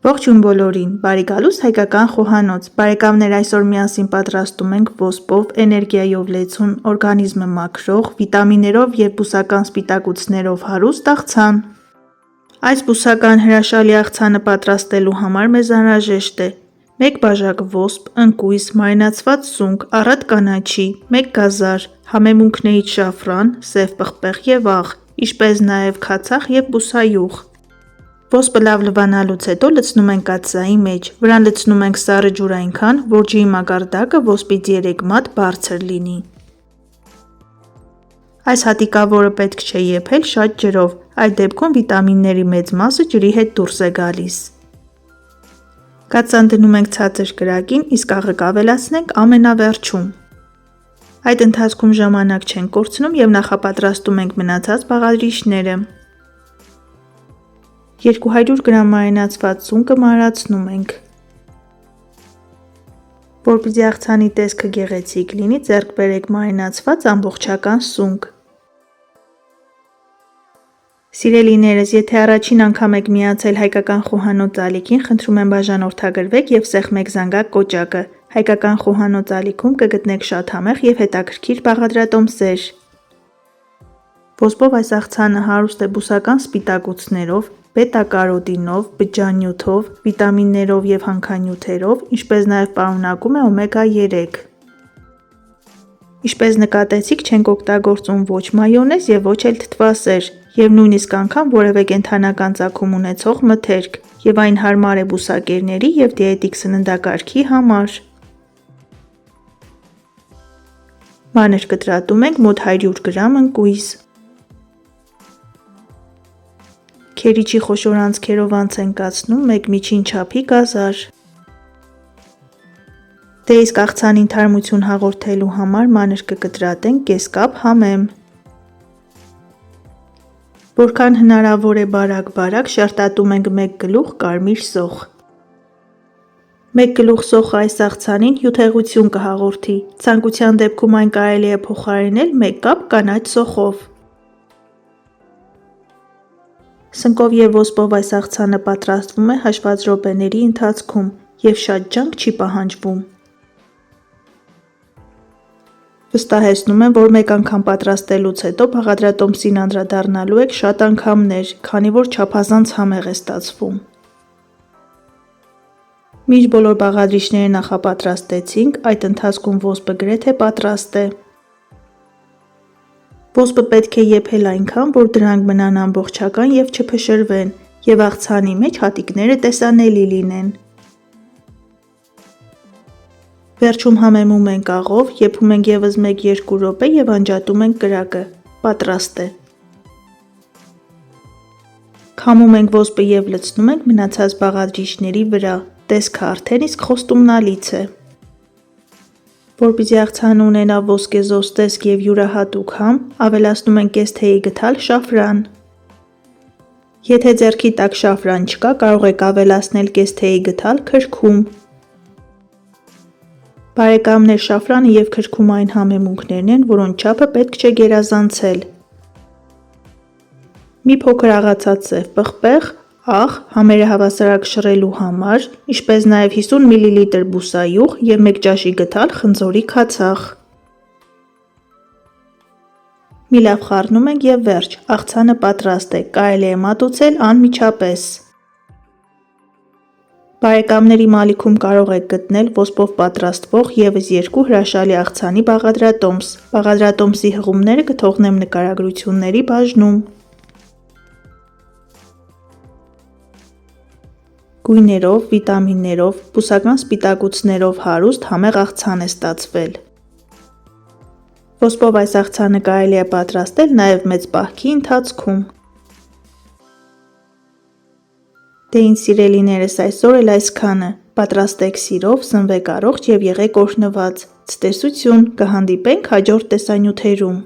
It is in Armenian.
Ողջույն բոլորին, բարի գալուստ հայկական խոհանոց, բարեկամներ այսօր միասին պատրաստում ենք ոսպով, էներգիայով լեցուն, օրգանիզմը մաքրող, վիտամիններով և բուսական սպիտակուցներով հարուստ աղցան։ Այս բուսական հրաշալի աղցանը պատրաստելու համար մեզ անհրաժեշտ է 1 բաժակ ոսպ, ընկույզ, մարինացված սունկ, առատ կանաչի, 1 գազար, համեմունքներից շաֆրան, սև պղպեղ և աղ, ինչպես նաև քացախ և բուսայուղ։ Ոսպը լավ լվանալուց հետո լցնում ենք կաթսայի մեջ, վրան լցնում ենք սառը ջուր այնքան, որ ջրի մակարդակը ոսպից 3 մատ բարձր լինի։ Այս հատիկավորը պետք չէ եփել շատ ջրով, այդ դեպքում վիտամինների մեծ մասը ջրի հետ դուրս է գալիս։ Կաթսան դնում ենք ցածր կրակին, իսկ աղը կավելացնենք ամենավերջում։ Այդ ընթացքում ժամանակ չենք կորցնում և նախապատրաստում ենք մնացած բաղադրիչները։ 200 գրամ մարինացված սունկը մանրացնում ենք։ Որպեսզի աղցանի տեսքը գեղեցիկ լինի, ձեռք բերեք մարինացված ամբողջական սունկ։ Սիրելիներս, եթե առաջին անգամ եք միացել հայկական խոհանոց ալիքին, խնդրում եմ բաժանորդագրվեք և սեղմեք զանգակ կոճակը։ Հայկական խոհանոց ալիքում կգտնեք շատ համեղ և հետաքրքիր բաղադրատոմսեր։ Ոսպով այս աղցանը հարուստ է բուսական սպիտակուցներով, բետա-կարոտինով, բջջանյութով, վիտամիններով և հանքանյութերով, ինչպես նաև պարունակում է օմեգա 3։ Ինչպես նկատեցիք, չենք օգտագործում ոչ մայոնեզ և ոչ էլ թթվասեր, և նույնիսկ անգամ որևէ կենդանական ծագում ունեցող մթերք, և այն հարմար է բուսակերների և դիետիկ սննդակարգի համար։ Մանր կտրատում ենք մոտ 100 գրամ ընկույզ։ Քերիչի խոշոր անցքերով անց ենք կացնում 1 միջին չափի գազար։ Դե իսկ աղցանին թարմություն հաղորդելու համար մանր կկտրատենք կես կապ համեմ։ Որքան հնարավոր է բարակ շերտատում ենք 1 գլուխ կարմիր սոխ։ 1 գլուխ սոխը այս աղցանին հյութեղություն կհաղորդի, ցանկության դեպքում այն կարելի է փոխարինել 1 կապ կանաչ սոխով։ Սնկով և ոսպով այս աղցանը պատրաստվում է հաշված րոպեների ընթացքում և շատ ջանք չի պահանջվում։ Վստահեցնում եմ, որ մեկ անգամ պատրաստելուց հետո բաղադրատոմսին անդրադառնալու եք շատ անգամներ, քանի որ չափազանց համեղ է ստացվում։ Մինչ բոլոր բաղադրիչները նախապատրաստեցինք, այդ ընթացքում ոսպը գրեթե պատրաստ է։ Ոսպը պետք է եփել այնքան, որ դրանք մնան ամբողջական և չփշրվեն, և աղցանի մեջ հատիկները տեսանելի լինեն։ Վերջում համեմում ենք աղով, եփում ենք ևս 1-2 րոպե և անջատում ենք կրակը։ Պատրաստ է։ Քամում ենք ոսպը և լցնում ենք մնացած բաղադրիչների վրա, տեսքը արդեն իսկ խոստումնալից է։ Որպեսզի աղցանը ունենա ոսկեզօծ տեսք և յուրահատուկ համ, ավելացնում ենք կես թեյի գդալ շաֆրան։ Եթե ձեռքի տակ շաֆրան չկա, կարող եք ավելացնել կես թեյի գդալ քրքում։ Բարեկամներ, շաֆրանը և քրքումը այն համեմունքներն են, որոնց չափը պետք չէ գերազանցել։ Մի փոքր աղացած սև պղպեղ, աղ համերը հավասարակշռելու համար, ինչպես նաև 50 մլ բուսայուղ և 1 ճաշի գդալ խնձորի քացախ։ Մի լավ խառնում ենք և վերջ, աղցանը պատրաստ է, կարելի է մատուցել անմիջապես։ Բարեկամներ, իմ ալիքում կարող եք գտնել ոսպով պատրաստվող ևս 2 հրաշալի աղցանի բաղադրատոմս։ Բաղադրատոմսի հղումները կթողնեմ նկարագրությունների բաժնում։ Գույներով, վիտամիններով, բուսական սպիտակուցներով հարուստ համեղ աղցան է ստացվել։ Ոսպով այս աղցանը կարելի է պատրաստել նաև մեծ պահքի ընթացքում։ Դե ինձ սիրելիներս, այսօր էլ այսքանը։ Պատրաստեք սիրով, սնվեք առողջ և եղեք օրհնված։ Ցտեսություն, կհանդիպենք հաջորդ տեսանյութերում։